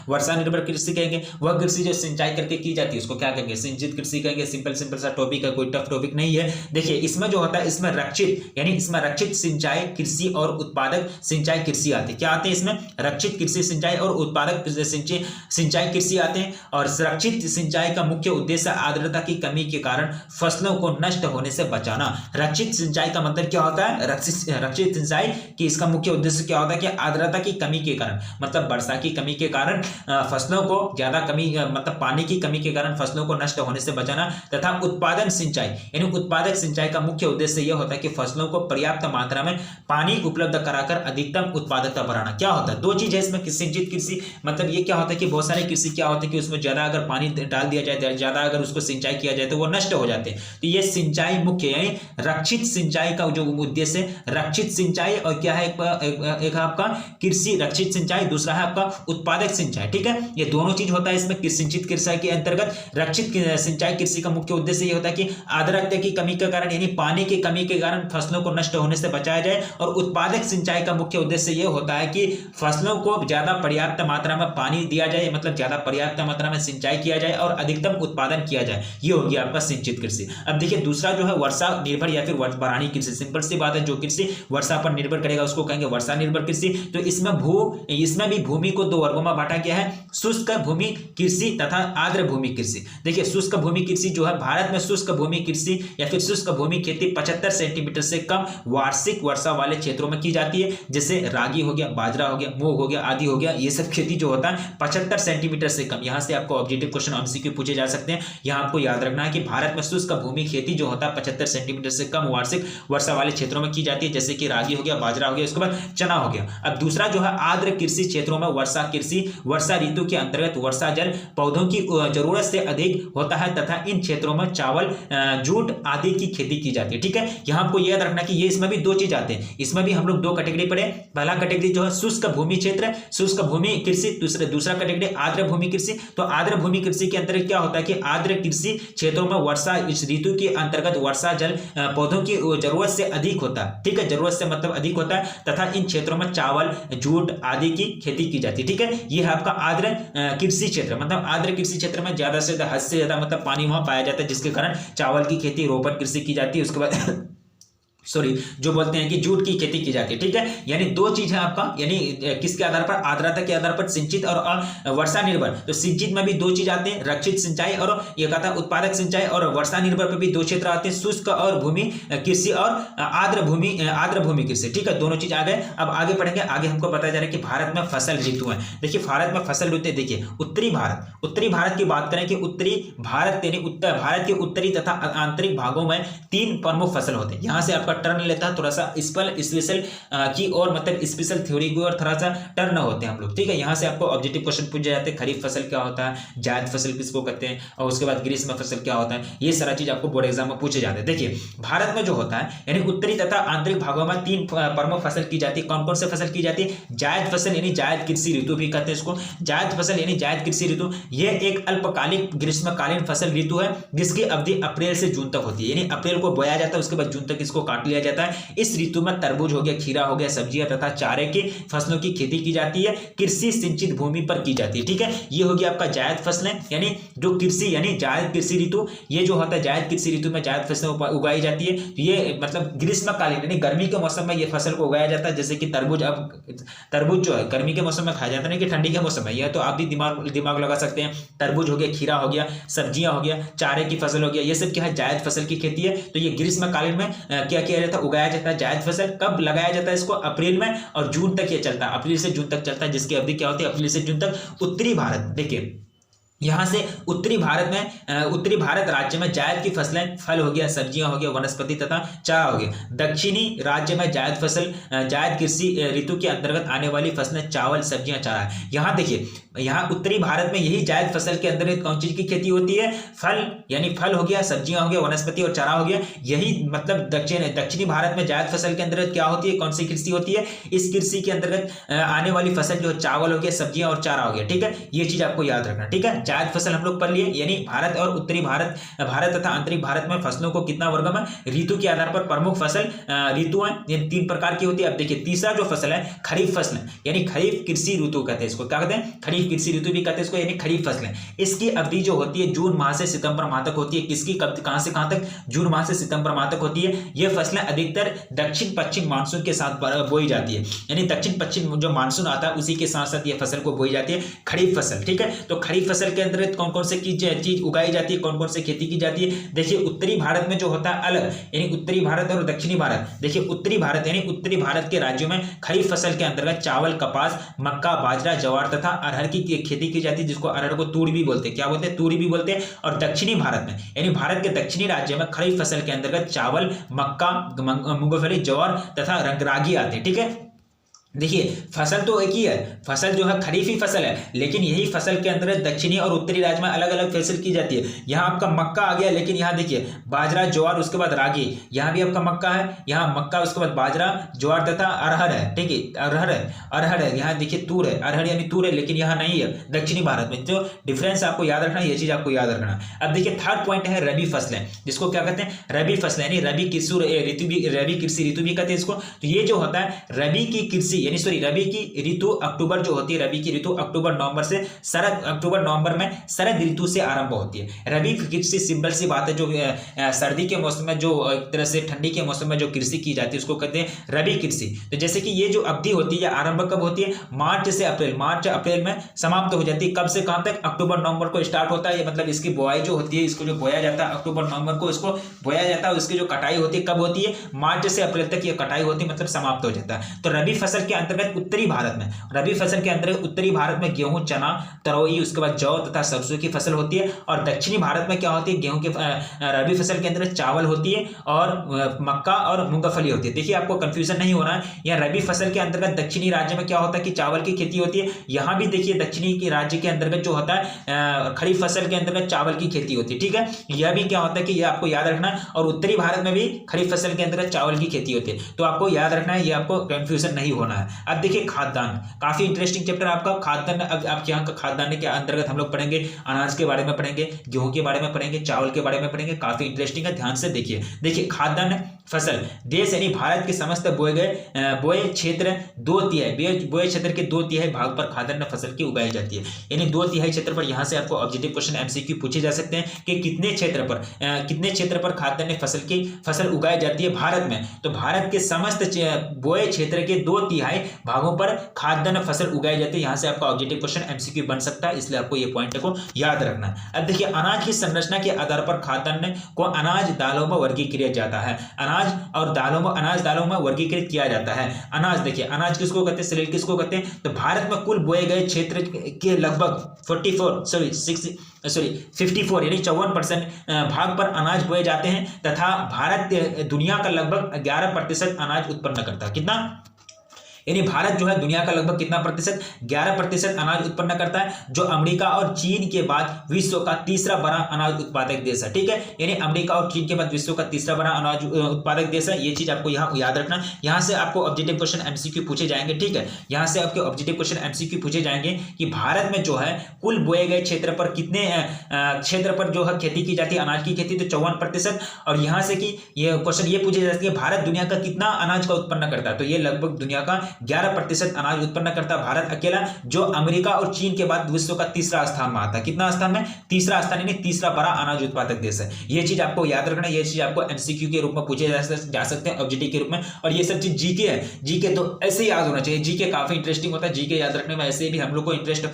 वर्षा निर्भर कृषि कहेंगे। वह कृषि जो सिंचाई करके की जाती है उसको क्या कहेंगे, सिंचित कृषि कहेंगे। सिंपल सा टॉपिक है, कोई टफ टॉपिक नहीं है। देखिए इसमें जो होता है, इसमें रक्षित, यानी इसमें रक्षित सिंचाई कृषि और उत्पादक सिंचाई कृषि आती है। क्या आते हैं इसमें, रक्षित कृषि सिंचाई और उत्पादक सिंचाई कृषि आते हैं। और सुरक्षित सिंचाई का मुख्य उद्देश्य आर्द्रता की कमी के कारण फसलों को नष्ट होने से बचाना। रक्षित सिंचाई का मतलब क्या होता है, रक्षित सिंचाई की इसका मुख्य उद्देश्य क्या होता है कि आर्द्रता की कमी के कारण, मतलब वर्षा की कमी के कारण फसलों को ज्यादा कमी, मतलब पानी की कमी के कारण फसलों को नष्ट होने से बचाना। तथा उत्पादन सिंचाई, यानी उत्पादक सिंचाई का मुख्य उद्देश्य यह होता है कि फसलों को पर्याप्त मात्रा में पानी उपलब्ध कराकर अधिकतम उत्पादकता बढ़ाना। क्या होता है, 2 चीज है इसमें। सिंचित कृषि मतलब ये क्या होता है कि बहुत सारे कृषि क्या होते हैं कि उसमें ज्यादा अगर पानी डाल दिया जाए, ज्यादा अगर उसको सिंचाई किया जाए तो वो नष्ट हो जाते हैं। तो ये सिंचाई मुख्य, यानी रक्षित सिंचाई का जो उद्देश्य है, रक्षित सिंचाई। और क्या है, एक आपका कृषि रक्षित सिंचाई, दूसरा है आपका उत्पादक सिंचाई, ठीक है। ये दोनों चीज होता है इसमें। सिंचित कृषि के अंतर्गत रक्षित सिंचाई कृषि का मुख्य उद्देश्य ये होता है कि आर्द्रता की कमी के कारण, यानी पानी की कमी के कारण फसलों को नष्ट होने से बचाया जाए। और उत्पादक सिंचाई का मुख्य उद्देश्य ये होता है कि फसलों को ज्यादा पर्याप्त मात्रा में पानी दिया जाए, मतलब ज्यादा पर्याप्त मात्रा में सिंचाई किया जाए और अधिकतम उत्पादन किया जाए। ये हो गया आपका सिंचित कृषि। अब देखिए दूसरा जो है वर्षा निर्भर या फिर बरानी कृषि। सिंपल सी बात है, जो कृषि वर्षा पर निर्भर करेगा उसको कहेंगे वर्षा निर्भर कृषि। तो इसमें भी भूमि को 2 वर्गों में बांटा गया है, शुष्क भूमि कृषि तथा आर्द्र भूमि कृषि। देखिए शुष्क भूमि कृषि जो है, भारत में शुष्क भूमि कृषि या फिर शुष्क भूमि खेती 75 सेंटीमीटर से कम वार्षिक वर्षा वाले क्षेत्रों में की जाती है, जैसे रागी हो गया, बाजरा हो गया, मूंग हो गया, आदि हो गया। ये सब खेती जो होता है 75 सेंटीमीटर से कम। यहां से आपको ऑब्जेक्टिव क्वेश्चन एमसीक्यू पूछे जा सकते हैं। यहां आपको याद रखना है कि भारत में शुष्क भूमि खेती जो होता है 75 सेंटीमीटर से कम वार्षिक वर्षा वाले क्षेत्रों में की जाती है, जैसे कि रागी हो गया, बाजरा हो गया, उसके बाद चना हो गया। अब दूसरा जो है आर्द्र कृषि क्षेत्रों में वर्षा कृषि, वर्षा ऋतु के अंतर्गत वर्षा जल पौधों की जरूरत से अधिक होता है तथा इन क्षेत्रों में चावल, जूट आदि की खेती की जाती है, ठीक है। यहां आपको याद रखना कि ये इसमें भी 2 चीज आते हैं। इसमें भी हम लोग 2 कैटेगरी पढ़े। पहला कैटेगरी जो है शुष्क भूमि क्षेत्र, शुष्क भूमि कृषि, दूसरा कैटेगरी आर्द्र भूमि कृषि। तो आर्द्र भूमि कृषि के अंतर्गत क्या होता है कि आर्द्र कृषि क्षेत्रों में वर्षा इस ऋतु के अंतर्गत वर्षा जल पौधों की जरूरत से अधिक होता है, ठीक है, जरूरत से मतलब अधिक होता है तथा इन क्षेत्रों में चावल, जूट आदि की खेती की जाती है, ठीक है। यह है आपका आर्द्र कृषि क्षेत्र। मतलब आर्द्र कृषि क्षेत्र में ज्यादा से ज्यादा, हद से ज्यादा मतलब पानी वहां पाया जाता है, जिसके कारण चावल की खेती, रोपण कृषि की जाती है। उसके बाद जो बोलते हैं कि जूट की खेती की जाती है, ठीक है। यानी दो चीज है आपका, यानी किसके आधार पर, आर्द्रता के आधार पर, सिंचित और वर्षा निर्भर। तो सिंचित में भी दो चीज आते हैं, रक्षित सिंचाई और ये कहता है उत्पादक सिंचाई, और वर्षा निर्भर पर भी दो क्षेत्र आते हैं, शुष्क और भूमि कृषि और आर्द्र भूमि कृषि, ठीक है। दोनों चीज आ गए। अब आगे पढ़ेंगे। आगे हमको बताया जा रहा है कि भारत में फसल ऋतु है। देखिए भारत में फसल ऋतु, देखिए उत्तरी भारत की बात करें कि उत्तरी भारत यानी उत्तर भारत के उत्तरी तथा आंतरिक भागों में 3 प्रमुख फसल होते हैं। यहां से आपका टर्न लेता है थोड़ा सा स्पेशल की और, मतलब स्पेशल थ्योरी की और थोड़ा सा टर्न होते हैं हम लोग, ठीक है। यहां से आपको ऑब्जेक्टिव क्वेश्चन पूछे जाते हैं, खरीफ फसल क्या होता है, जायद फसल किसको कहते हैं, और उसके बाद ग्रीष्म फसल क्या होता है, ये सारा चीज आपको बोर्ड एग्जाम में पूछे जाते हैं। देखिए भारत में जो होता है यानी उत्तरी तथा आंतरिक भागों में 3 प्रमुख फसल की जाती है। कौन कौन से फसल की जाती है? जायद फसल यानी जायद कृषि ऋतु भी कहते हैं इसको, जायद फसल यानी जायद कृषि ऋतु। यह एक अल्पकालिक ग्रीष्मकालीन फसल ऋतु है जिसकी अवधि अप्रैल से जून तक होती है, यानी अप्रैल को बोया जाता है, उसके बाद जून तक इसको काट लिया जाता है। इस ऋतु में तरबूज हो गया, खीरा हो गया, सब्जियां तथा चारे की फसलों की खेती की जाती है, कृषि सिंचित भूमि पर की जाती है, ठीक है। ये होगी आपका जायद फसलें, यानी जो कृषि यानी जायद कृषि ऋतु, ये जो होता है जायद कृषि ऋतु में जायद फसलें उगाई जाती है। तो ये मतलब ग्रीष्मकालीन यानी गर्मी के मौसम में ये फसल को उगाया जाता है। जैसे कि तरबूज, अब तरबूज जो है गर्मी के मौसम में खाया जाता है, कि ठंडी के मौसम में, यह तो आप भी दिमाग लगा सकते हैं। तरबूज हो गया, खीरा हो गया, सब्जियां हो गया, चारे की फसल हो गया, ये सब क्या है? जायद फसल की खेती है। तो ये ग्रीष्मकालीन में क्या किया जाता है? उगाया जाता है जायद फसल। कब लगाया जाता है इसको? अप्रैल में, और जून तक ये चलता है, अप्रैल से जून तक चलता है, जिसकी अवधि क्या होती है? अप्रैल से जून तक। उत्तरी भारत, देखिए यहां से उत्तरी भारत राज्य में जायद की फसलें, फल हो गया, सब्जियां हो गया, वनस्पति तथा चारा हो गया। दक्षिणी राज्य में जायद फसल, जायद कृषि ऋतु के अंतर्गत आने वाली फसलें चावल, सब्जियां, चारा है। यहाँ देखिए, यहाँ उत्तरी भारत में यही जायद फसल के अंतर्गत कौन चीज की खेती होती है? फल, यानी फल हो गया, सब्जियां हो गया, वनस्पति और चारा हो गया। यही मतलब दक्षिणी भारत में जायद फसल के अंतर्गत क्या होती है? कौन सी कृषि होती है? इस कृषि के अंतर्गत आने वाली फसल जो चावल हो गया, सब्जियां और चारा हो गया, ठीक है। ये चीज आपको याद रखना, ठीक है। जायद फसल हम लोग पढ़ लिए, यानी भारत और उत्तरी भारत तथा आंतरिक भारत में फसलों को कितना वर्गों में? ऋतु के आधार पर प्रमुख फसल ऋतु है, ये 3 प्रकार की होती है। अब देखिए तीसरा जो फसल है खरीफ फसलें, यानी खरीफ कृषि ऋतु कहते हैं इसको, क्या कहते हैं? खरीफ कृषि ऋतु भी कहते हैं इसको, यानी खरीफ फसलें। इसकी अवधि जो होती है जून माह से सितंबर माह तक होती है। किसकी, कहां से कहां तक? जून माह से सितंबर माह तक होती है। यह फसलें अधिकतर दक्षिण पश्चिम मानसून के साथ बोई जाती है, यानी दक्षिण पश्चिम जो मानसून आता है उसी के साथ साथ यह फसल को बोई जाती है, खरीफ फसल, ठीक है। तो खरीफ फसल के अंतर्गत कौन कौन से चीज उगाई जाती है, कौन कौन से खेती की जाती है? देखिए उत्तरी भारत में जो होता है अलग, यानी उत्तरी भारत और दक्षिणी भारत। देखिए उत्तरी भारत यानी उत्तरी भारत के राज्यों में खरीफ फसल के अंतर्गत चावल, कपास, मक्का, बाजरा, ज्वार तथा अरहर की खेती की जाती है, जिसको अरहर को तूड़ी भी बोलते हैं। क्या बोलते हैं? तूड़ी भी बोलते हैं। और दक्षिणी भारत में यानी भारत के दक्षिणी राज्य में खरीफ फसल के अंतर्गत चावल, मक्का, मूंगफली, ज्वार तथा रागी आते हैं, ठीक है। देखिए फसल तो एक ही है, फसल जो है खरीफी फसल है, लेकिन यही फसल के अंदर दक्षिणी और उत्तरी राज्य में अलग अलग फसल की जाती है। यहाँ आपका मक्का आ गया, लेकिन यहाँ देखिए बाजरा, ज्वार, उसके बाद रागी, यहाँ भी आपका मक्का है, यहाँ मक्का, उसके बाद बाजरा, ज्वार तथा अरहर है, ठीक है। अरहर है, यहाँ देखिए तूर है, अरहर यानी तूर है, लेकिन यहाँ नहीं है दक्षिणी भारत में। जो डिफरेंस आपको याद रखना है, ये चीज आपको याद रखना। अब देखिए थर्ड पॉइंट है रबी फसलें, जिसको क्या कहते हैं? रबी फसलें, यानी रबी कृषि ऋतु भी कहते हैं इसको। तो ये जो होता है रबी की कृषि रबी की ऋतु अक्टूबर जो होती है, रबी की ऋतु अक्टूबर नवंबर में शरद ऋतु से आरंभ होती है। रबी कृषि सिंपल सी बात है, जो सर्दी के मौसम में, जो एक तरह से ठंडी के मौसम में जो कृषि की जाती है उसको कहते हैं रबी कृषि। तो जैसे कि ये जो अवधि होती है आरंभ कब होती है? मार्च से अप्रैल, मार्च अप्रैल में समाप्त हो जाती है। कब से कहां तक? अक्टूबर नवंबर को स्टार्ट होता है। मतलब इसकी बुआई जो होती है, इसको जो बोया जाता है अक्टूबर नवंबर को इसको बोया जाता है। उसकी जो कटाई होती है कब होती है? मार्च से अप्रैल तक ये कटाई होती है, मतलब समाप्त हो जाता है। तो रबी फसल के अंतर्गत उत्तरी भारत में, रबी फसल के अंतर्गत उत्तरी भारत में गेहूं, चना, तरोई, उसके बाद जौ तथा सरसों की फसल होती है। और दक्षिणी भारत में क्या होती है? गेहूं के रबी फसल के अंतर्गत चावल होती है और मक्का और मूंगफली होती है। देखिए आपको कंफ्यूजन नहीं होना है, यह रबी फसल के अंतर्गत दक्षिणी राज्य में क्या होता है कि चावल की खेती होती है। यहां भी देखिए दक्षिणी के राज्य के अंतर्गत जो होता है खरीफ फसल के अंतर्गत चावल की खेती होती है, ठीक है। यह भी क्या होता है कि यह आपको याद रखना है। और उत्तरी भारत में भी खरीफ फसल के अंतर्गत चावल की खेती होती है, तो आपको याद रखना है, यह आपको कंफ्यूजन नहीं होना है। है। अब देखिए खाद्यान्न, काफी इंटरेस्टिंग चैप्टर आपका खाद्यान्न। अब आपके यहाँ का खाद्यान्न के अंतर्गत हम लोग पढ़ेंगे, अनाज के बारे में पढ़ेंगे, गेहूं के बारे में पढ़ेंगे, चावल के बारे में पढ़ेंगे, काफी इंटरेस्टिंग है, ध्यान से देखिए खाद्यान्न फसल, देश यानी भारत के समस्त बोए क्षेत्र 2/3 बोए क्षेत्र के 2/3 भाग पर खाद्यान्न फसल की उगाई जाती है। यानी 2/3 क्षेत्र पर यहाँ से आपको ऑब्जेक्टिव क्वेश्चन एमसीक्यू पूछे जा सकते हैं कि कितने क्षेत्र पर खाद्यान्न फसल उगाई जाती है भारत में। तो भारत के समस्त बोए क्षेत्र के 2/3 भागों पर खाद्यान्न फसल उगाई जाती है। यहाँ से आपका ऑब्जेक्टिव क्वेश्चन एमसीक्यू बन सकता है, इसलिए आपको ये पॉइंट को याद रखना है। अब देखिए अनाज की संरचना के आधार पर खाद्यान्न को अनाज दालों में वर्गीकृत जाता है। अनाज दालों में वर्गीकृत किया जाता है। अनाज देखिए, अनाज किसको कहते हैं, सेलेरी किसको कहते हैं। तो भारत में कुल बोए गए क्षेत्र के लगभग 54 यानी 54% भाग पर अनाज बोए जाते हैं तथा भारत दुनिया का लगभग 11% अनाज उत्पन्न करता है। कितना, यानी भारत जो है दुनिया का लगभग कितना प्रतिशत, 11% अनाज उत्पन्न करता है, जो अमेरिका और चीन के बाद विश्व का तीसरा बड़ा अनाज उत्पादक देश है। ठीक है, यानी अमेरिका और चीन के बाद विश्व का तीसरा बड़ा अनाज उत्पादक देश है। ये चीज आपको यहाँ याद रखना। यहाँ से आपको ऑब्जेक्टिव क्वेश्चन एमसीक्यू पूछे जाएंगे। ठीक है, यहाँ से आपके ऑब्जेक्टिव क्वेश्चन एमसीक्यू पूछे जाएंगे कि भारत में जो है कुल बोए गए क्षेत्र पर कितने क्षेत्र पर जो है खेती की जाती है अनाज की खेती, तो 54%। और यहाँ से कि ये क्वेश्चन ये पूछे जाते हैं भारत दुनिया का कितना अनाज का उत्पन्न करता है, तो ये लगभग दुनिया का 11% अनाज उत्पन्न करता है भारत अकेला, जो अमेरिका और चीन के बाद विश्व का तीसरा स्थान में आता है। कितना स्थान में, तीसरा स्थान, यानी तीसरा बड़ा अनाज उत्पादक देश है। ये चीज आपको याद रखना, ये चीज आपको एमसीक्यू के रूप में पूछे जा सकते हैं, ऑब्जेक्टिव के रूप में। और ये सब चीज जीके है, जीके तो ऐसे ही याद होना चाहिए। जीके काफी इंटरेस्टिंग होता है, जीके याद रखने में ऐसे भी हम लोग को इंटरेस्ट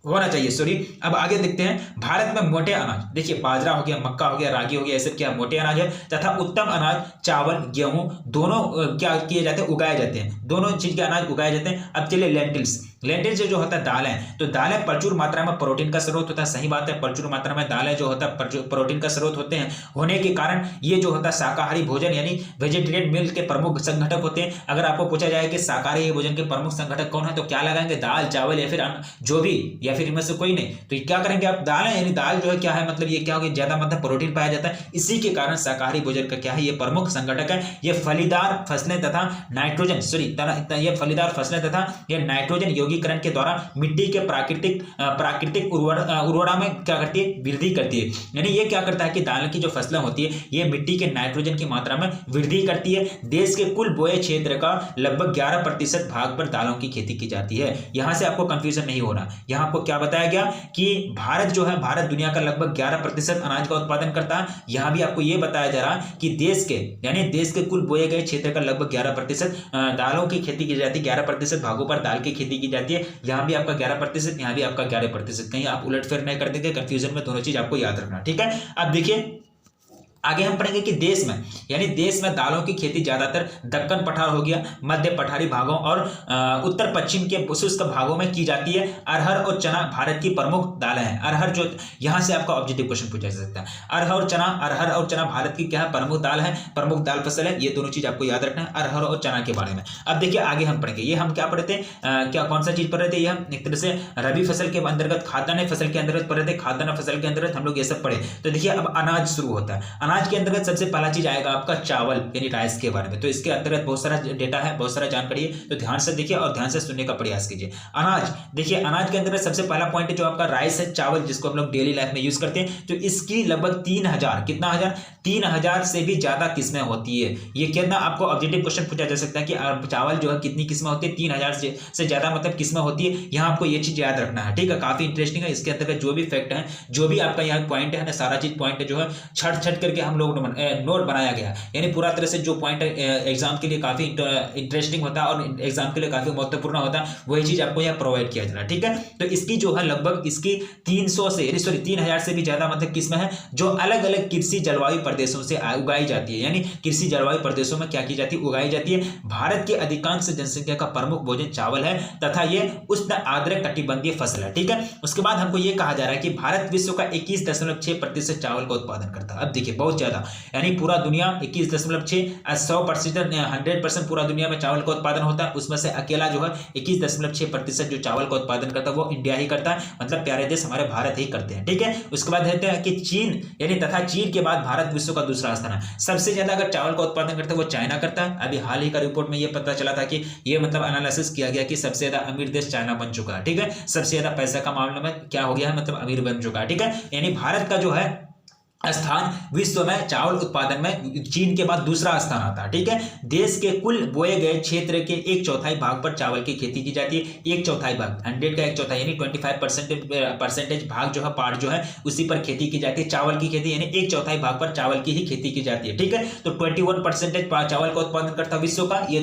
होना चाहिए। सॉरी, अब आगे देखते हैं भारत में मोटे अनाज। देखिए बाजरा हो गया, मक्का हो गया, रागी हो गया, ये सब क्या मोटे अनाज है तथा उत्तम अनाज चावल गेहूं दोनों क्या किए जाते हैं, उगाए जाते हैं। दोनों चीज के अनाज उगाए जाते हैं। अब चलिए लेंटिल्स जो होता है दालें, तो दालें प्रचुर मात्रा में प्रोटीन का स्रोत होता है। सही बात है, प्रचुर मात्रा में दालें जो होता है प्रोटीन का स्रोत होते हैं, होने के कारण ये जो होता है शाकाहारी भोजन यानी वेजिटेरियन मील के प्रमुख संघटक होते हैं। अगर आपको पूछा जाए कि शाकाहारी भोजन के प्रमुख संघटक कौन है, तो क्या लगाएंगे, दाल चावल या फिर जो भी, या फिर इनमें से कोई नहीं। तो क्या करेंगे आप, दाल है, यानी दाल जो है क्या है, मतलब ये क्या होगी, ज्यादा मतलब प्रोटीन पाया जाता है। इसी के कारण शाकाहारी भोजन का क्या है, ये प्रमुख संघटक है। ये फलीदार फसलें तथा नाइट्रोजन ये फलीदार फसलें तथा ये नाइट्रोजन यौगिकरण के द्वारा मिट्टी के प्राकृतिक उर्वरता में क्या करती है, वृद्धि करती है। यानी ये क्या करता है कि दाल की जो फसलें होती है ये मिट्टी के नाइट्रोजन की मात्रा में वृद्धि करती है। देश के कुल बोए क्षेत्र का लगभग 11% भाग पर दालों की खेती की जाती है। यहां से आपको कंफ्यूजन नहीं होना। यहां आपको क्या बताया गया कि भारत जो है, भारत दुनिया का लगभग 11% अनाज का उत्पादन करता है। यहां भी आपको यह बताया जा रहा है कि देश के कुल बोए गए क्षेत्र का लगभग 11% दालों की खेती की जाती है। 11% भागों पर दाल की खेती की जाती है। यहां भी आपका 11%, यहां भी आपका 11%। कहीं आप उलटफेर नहीं कर देंगे, कंफ्यूजन में दोनों चीज आपको याद रखना। ठीक है, अब देखिए आगे हम पढ़ेंगे कि देश में दालों की खेती ज्यादातर दक्कन पठार हो गया, मध्य पठारी भागों और उत्तर पश्चिम के शुष्क भागों में की जाती है। अरहर और चना भारत की प्रमुख दालें हैं। अरहर जो यहां से आपका ऑब्जेक्टिव क्वेश्चन पूछा जा सकता है। अरहर और चना भारत की क्या है, प्रमुख दाल है, प्रमुख दाल फसल है। ये दोनों चीज आपको याद रखना है अरहर और चना के बारे में। अब देखिए आगे हम पढ़ेंगे, ये हम क्या पढ़ते हैं, क्या कौन सा चीज पढ़ रहे थे, ये हम एक तरह से रबी फसल के अंतर्गत खाद्यान्न फसल के अंतर्गत पढ़ रहे थे। खाद्यान्न फसल के अंतर्गत हम लोग ये सब पढ़े। तो देखिए अब अनाज शुरू होता है। अनाज के अंतर्गत सबसे पहला चीज आएगा आपका चावल यानी राइस के बारे में। तो इसके अंतर्गत बहुत सारा डेटा है, बहुत सारा जानकारी है, तो ध्यान से देखिए और ध्यान से सुनने का प्रयास कीजिए। अनाज देखिए, अनाज के अंतर्गत सबसे पहला पॉइंट जो आपका राइस है, चावल, जिसको हम लोग डेली लाइफ में यूज करते हैं। तो इसकी लगभग 3000 से भी ज्यादा किस्में होती है। ये कितना आपको ऑब्जेक्टिव क्वेश्चन पूछा जा सकता है कि चावल जो है कितनी किस्में होती है, 3000 से ज्यादा मतलब किस्में होती है। यहाँ आपको ये चीज याद रखना है। ठीक है, काफी इंटरेस्टिंग है। इसके अंतर्गत जो भी फैक्ट है, जो भी आपका यहाँ पॉइंट है ना, सारा चीज पॉइंट जो है छट करके हम लोग नोट बनाया गया, यानी पूरा तरह से जो पॉइंट एग्जाम के लिए काफी इंटरेस्टिंग होता है और एग्जाम के लिए काफी महत्वपूर्ण होता है, वही चीज आपको यहाँ प्रोवाइड किया जा रहा है। ठीक है, तो इसकी जो है लगभग इसकी 3000 से भी ज्यादा मतलब किस्में हैं, जो अलग अलग कृषि जलवायु प्रदेशों से उगाई जाती है। यानी कृषि जलवायु प्रदेशों में क्या की जाती है, उगाई जाती है। भारत की अधिकांश जनसंख्या का प्रमुख भोजन चावल है तथा ये उष्ण आर्द्र कटिबंधीय फसल है। ठीक है, उसके बाद हमको ये कहा जा रहा है कि भारत विश्व का 21.6% चावल का उत्पादन करता है। अब देखिए बहुत बहुत ज्यादा, यानी पूरा दुनिया 21.6 100% 100% पूरा दुनिया में चावल का उत्पादन होता है, उसमें से अकेला जो है 21.6% जो चावल का उत्पादन करता है वो इंडिया ही करता है, मतलब प्यारे देश हमारे भारत ही करते हैं। ठीक है, उसके बाद कहते हैं कि चीन, यानी तथा चीन के बाद भारत विश्व का दूसरा स्थान है। सबसे ज्यादा अगर चावल का उत्पादन करता है वो चाइना करता है। अभी हाल ही का रिपोर्ट में ये पता चला था कि ये मतलब एनालिसिस किया गया कि सबसे ज्यादा अमीर देश चाइना बन चुका है। ठीक है, सबसे ज्यादा पैसा का मामले में क्या हो गया है, मतलब अमीर बन चुका है। ठीक है, यानी भारत का जो है स्थान विश्व में चावल उत्पादन में चीन के बाद दूसरा स्थान आता है। ठीक है, देश के कुल बोए गए क्षेत्र के 1/4 भाग पर चावल की खेती की जाती है। 1/4 भाग, 100 का 1/4 यानी 25% भाग जो है, पार्ट जो है उसी पर खेती की जाती है चावल की खेती, यानी 1/4 भाग पर चावल की ही खेती की जाती है। ठीक है, तो 21% चावल का उत्पादन करता है विश्व का, ये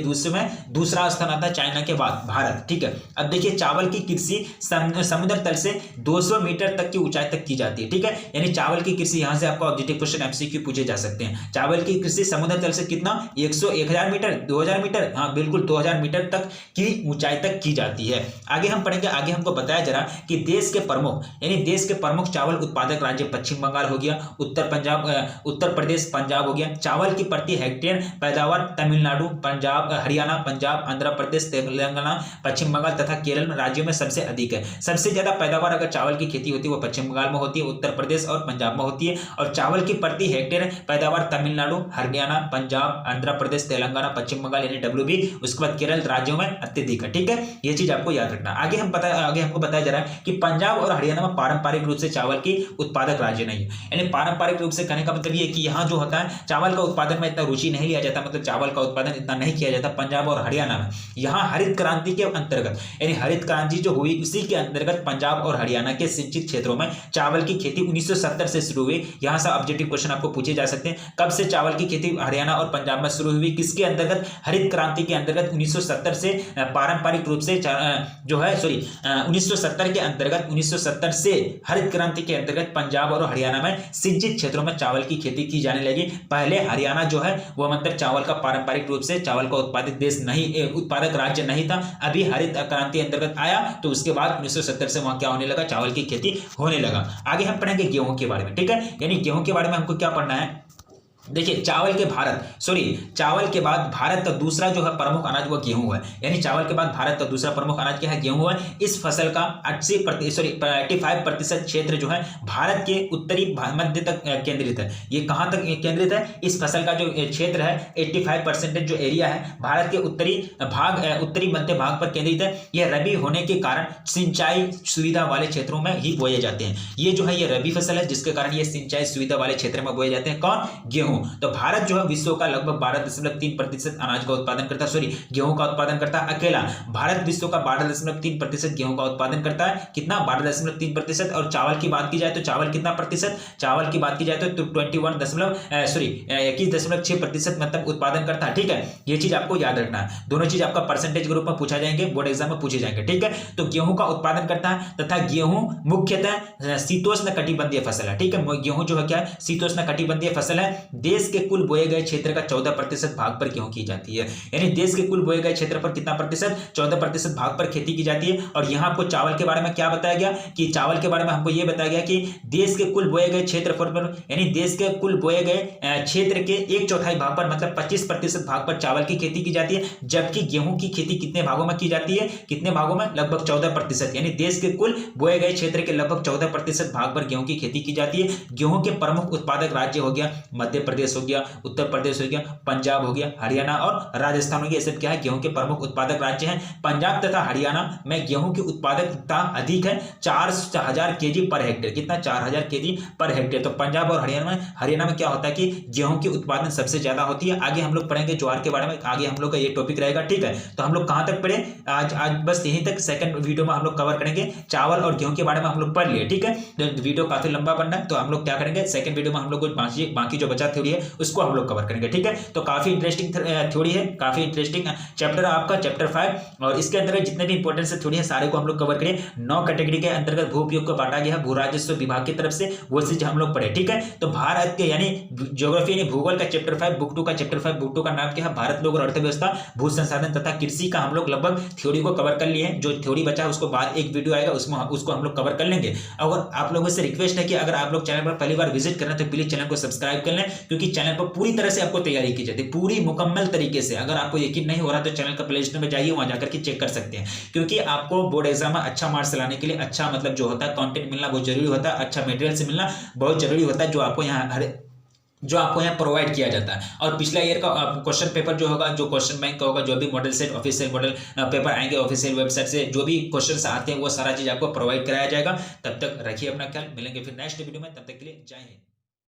दूसरा स्थान आता है चाइना के बाद भारत। ठीक है, अब देखिए चावल की कृषि समुद्र तल से 200 मीटर तक की ऊंचाई तक की जाती है। ठीक है, यानी चावल की कृषि यहां से आपको ऑब्जेक्टिव क्वेश्चन एमसीक्यू पूछे जा सकते हैं। चावल की कृषि समुद्र तल से कितना 1000 मीटर 2000 मीटर, हाँ बिल्कुल 2000 मीटर तक की ऊंचाई तक की जाती है। आगे हम पढ़ेंगे, आगे हमको बताया जरा कि देश के प्रमुख, यानी देश के प्रमुख चावल उत्पादक राज्य पश्चिम बंगाल हो गया, उत्तर प्रदेश, पंजाब हो गया। चावल की प्रति हेक्टेयर पैदावार तमिलनाडु, पंजाब, हरियाणा, पंजाब, आंध्र प्रदेश, तेलंगाना, पश्चिम बंगाल तथा केरल राज्यों में सबसे अधिक है। सबसे ज्यादा पैदावार अगर चावल की खेती होती है वो पश्चिम बंगाल में होती है, उत्तर प्रदेश और पंजाब में होती है। और चावल की प्रति हेक्टेयर पैदावार तमिलनाडु, हरियाणा, पंजाब, आंध्र प्रदेश, तेलंगाना, पश्चिम बंगाल यानी WB, उसके बाद केरल राज्यों में अत्यधिक है। ठीक है, ये चीज आपको याद रखना। आगे हमको बताया जा रहा है कि पंजाब और हरियाणा में पारंपरिक रूप से चावल की उत्पादक राज्य नहीं है। यानी पारंपरिक रूप से कहने का मतलब ये कि यहाँ जो होता है चावल का उत्पादन में इतना रुचि नहीं लिया जाता, मतलब चावल का उत्पादन इतना नहीं किया जाता पंजाब और हरियाणा में। यहाँ हरित क्रांति के अंतर्गत, यानी हरित क्रांति जो हुई उसी के अंतर्गत पंजाब और हरियाणा के सिंचित क्षेत्रों में चावल की खेती 1970 से शुरू हुई। यहाँ से ऑब्जेक्टिव क्वेश्चन आपको पूछे जा सकते हैं, कब से चावल की खेती हरियाणा और पंजाब में शुरू हुई, किसके अंतर्गत, हरित क्रांति के अंतर्गत 1970 से पारंपरिक रूप से जो है 1970 के अंतर्गत 1970 से हरित क्रांति के अंतर्गत पंजाब और हरियाणा में सिंचित क्षेत्रों में चावल की खेती की जाने लगी। पहले हरियाणा जो है वो मतलब चावल का पारंपरिक रूप से चावल का उत्पादित देश नहीं, उत्पादक राज्य नहीं था। अभी हरित क्रांति अंतर्गत आया तो उसके बाद 1970 से वहां क्या होने लगा, चावल की खेती होने लगा। आगे हम पढ़ेंगे गेहूं के बारे में। ठीक है, यानी गेहूं के बारे में हमको क्या पढ़ना है, देखिए चावल के बाद भारत का दूसरा जो है प्रमुख अनाज वो गेहूं है। यानी चावल के बाद भारत का दूसरा प्रमुख अनाज क्या है, गेहूं है। इस फसल का 85% क्षेत्र जो है भारत के उत्तरी मध्य तक केंद्रित है। ये कहां तक केंद्रित है, इस फसल का जो क्षेत्र है 85% जो एरिया है भारत के उत्तरी मध्य भाग पर केंद्रित है। यह रबी होने के कारण सिंचाई सुविधा वाले क्षेत्रों में ही बोए जाते हैं। ये जो है ये रबी फसल है जिसके कारण ये सिंचाई सुविधा वाले क्षेत्र में बोए जाते हैं। कौन, गेहूं। तो भारत जो है विश्व का लगभग 12.3% अनाज का उत्पादन करता है, गेहूं का उत्पादन करता है। अकेला भारत विश्व का 12.3% गेहूं का उत्पादन करता है। कितना, 12.3%। और चावल की बात की जाए तो चावल कितना प्रतिशत, चावल की बात की जाए तो 21.6% मतलब उत्पादन करता है। ठीक है, ये चीज आपको याद रखना है। दोनों चीज आपका परसेंटेज ग्रुप में पूछा जाएंगे, बोर्ड एग्जाम में पूछे जाएंगे। ठीक है, तो गेहूं का उत्पादन करता है तथा गेहूं मुख्यतः शीतोष्ण कटिबंधीय फसल है। ठीक है, गेहूं जो है क्या है, शीतोष्ण कटिबंधीय फसल है। देश के कुल बोए गए क्षेत्र का 14% भाग पर गेहूं की जाती है। यानी देश के कुल बोए गए क्षेत्र पर कितना प्रतिशत, 14% भाग पर खेती की जाती है। और यहां आपको चावल के बारे में क्या बताया गया कि चावल के बारे में हमको यह बताया गया कि देश के कुल बोए गए क्षेत्रफल पर, यानी देश के कुल बोए गए क्षेत्र के 1/4 भाग पर मतलब 25% भाग पर चावल की खेती की जाती है। जबकि गेहूं की खेती कितने भागों में की जाती है, कितने भागों में, लगभग 14%। यानी देश के कुल बोए गए क्षेत्र के लगभग 14% भाग पर गेहूं की खेती की जाती है। गेहूं के प्रमुख उत्पादक राज्य हो गया मध्य प्रदेश हो गया, उत्तर प्रदेश हो गया, पंजाब हो गया, हरियाणा और राजस्थान हो गया। ये सब क्या है, गेहूं के प्रमुख उत्पादक राज्य हैं। पंजाब तथा हरियाणा में गेहूं की उत्पादकता अधिक है, 4000 केजी पर हेक्टेयर। कितना, 4000 केजी पर हेक्टेयर। तो पंजाब और हरियाणा में क्या होता है कि गेहूं की उत्पादन सबसे ज्यादा होती है। आगे हम लोग पढ़ेंगे ज्वार के बारे में, आगे हम लोग का ये टॉपिक रहेगा। ठीक है, तो हम लोग कहां तक पढ़े, आज बस यहीं तक। सेकंड वीडियो में हम लोग कवर करेंगे चावल और गेहूं के बारे में हम लोग पढ़ लिए। ठीक है, वीडियो काफी लंबा बनना है तो हम लोग क्या करेंगे, सेकंड वीडियो में हम लोग बाकी जो बचा थे थ्योरी है उसको हम लोग कवर करेंगे। ठीक है, तो काफी इंटरेस्टिंग थ्योरी है, काफी इंटरेस्टिंग चैप्टर आपका चैप्टर 5, और इसके अंतर्गत जितने भी इंपॉर्टेंट से थ्योरी है सारे को हम लोग कवर करें। 9 कैटेगरी के अंतर्गत भू उपयोग को बांटा गया भू राजस्व विभाग की तरफ से, वो चीज हम लोग पढ़े। ठीक है, तो भारत के यानी ज्योग्राफी यानी भूगोल का चैप्टर 5 बुक 2 का चैप्टर 5 बुक 2 का नाम क्या है, भारत लोग और अर्थव्यवस्था, भू संसाधन तथा कृषि का हम लोग लगभग थ्योरी को कवर कर लिए हैं। जो थ्योरी बचा है उसको बाद एक वीडियो आएगा उसमें उसको हम लोग कवर कर लेंगे। अगर आप लोगों से रिक्वेस्ट है कि अगर आप लोग चैनल पर पहली बार विजिट करना तो प्लीज चैनल को सब्सक्राइब कर लें, क्योंकि चैनल पर पूरी तरह से आपको तैयारी की जाती है, पूरी मुकम्मल तरीके से। अगर आपको यकीन नहीं हो रहा तो चैनल का प्ले लिस्ट में जाइए, वहां जाकर के चेक कर सकते हैं, क्योंकि आपको बोर्ड एग्जाम में अच्छा मार्क्स लाने के लिए अच्छा मतलब जो होता है कंटेंट मिलना बहुत जरूरी होता है, अच्छा मटेरियल से मिलना बहुत जरूरी होता है, जो आपको यहाँ प्रोवाइड किया जाता है। और पिछला ईयर का क्वेश्चन पेपर जो होगा, जो क्वेश्चन बैंक का होगा, जो भी model set official model paper आएंगे ऑफिशियल वेबसाइट से, जो भी क्वेश्चंस आते हैं वो सारा चीज आपको प्रोवाइड कराया जाएगा। तब तक रखिए अपना ख्याल, मिलेंगे फिर नेक्स्ट वीडियो में, तब तक के लिए जय हिंद।